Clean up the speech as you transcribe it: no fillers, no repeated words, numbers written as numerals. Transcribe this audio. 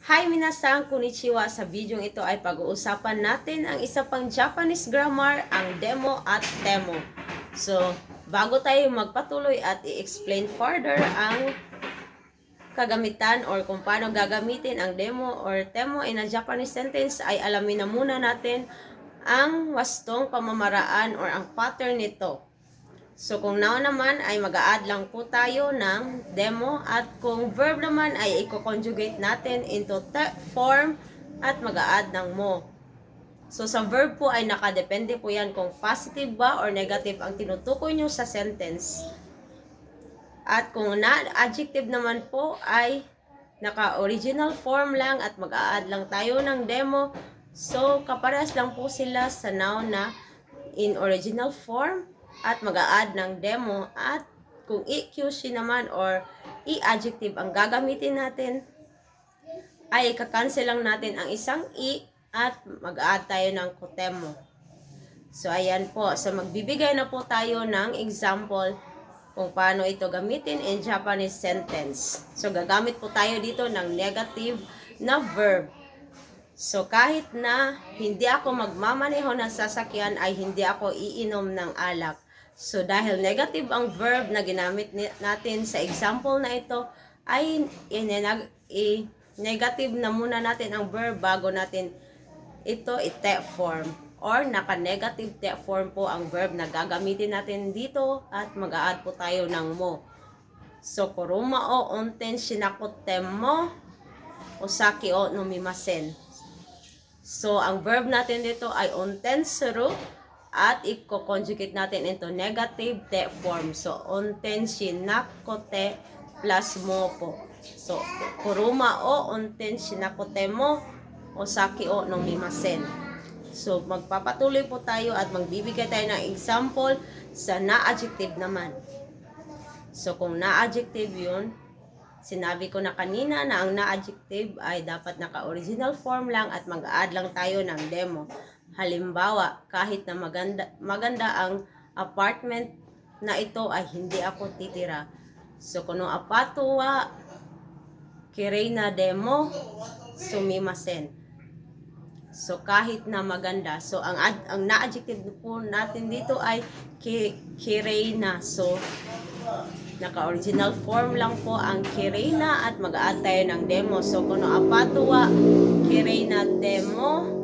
Hi minasan, konnichiwa. Sa video ito ay pag-uusapan natin ang isa pang Japanese grammar, ang demo at temo. So, bago tayo magpatuloy at i-explain further ang kagamitan or kung paano gagamitin ang demo or temo in a Japanese sentence, ay alamin na muna natin ang wastong pamamaraan or ang pattern nito. So, kung now naman ay mag-a-add lang po tayo ng demo at kung verb naman ay i-conjugate natin into form at mag-a-add ng mo. So, sa verb po ay nakadepende po yan kung positive ba or negative ang tinutukoy nyo sa sentence. At kung na-adjective naman po ay naka-original form lang at mag-a-add lang tayo ng demo. So, kaparehas lang po sila sa noun na in original form at mag-a-add ng demo, at kung i-QC naman or i-adjective ang gagamitin natin ay ika-cancel lang natin ang isang i at mag-a-add tayo ng kutemo. So ayan po, so magbibigay na po tayo ng example kung paano ito gamitin in Japanese sentence. So gagamit po tayo dito ng negative na verb. So kahit na hindi ako magmamaneho ng sasakyan ay hindi ako iinom ng alak. So dahil negative ang verb na ginamit natin sa example na ito, ay negative na muna natin ang verb bago natin ito i-te form, or naka-negative te form po ang verb na gagamitin natin dito at mag-a-add po tayo ng mo. So kuruma o onten shinakoten mo osaki o nomimasen. So, ang verb natin dito ay onten suru at i-conjugate natin into negative te form. So, onten shinakote plus mo po. So, kuruma o onten shinakote mo osaki o nomimasen. So, magpapatuloy po tayo at magbibigay tayo ng example sa na-adjective naman. So, kung na-adjective yun, sinabi ko na kanina na ang na-adjective ay dapat naka-original form lang at mag-add lang tayo ng demo. Halimbawa, kahit na maganda ang apartment na ito ay hindi ako titira. So, kuno apato wa kirei na demo sumimasen. So, kahit na maganda. So, ang na-adjective po natin dito ay kirei na. So, naka-original form lang po ang kirei na at mag-add tayo ng demo. So, kuno apato wa kirei na demo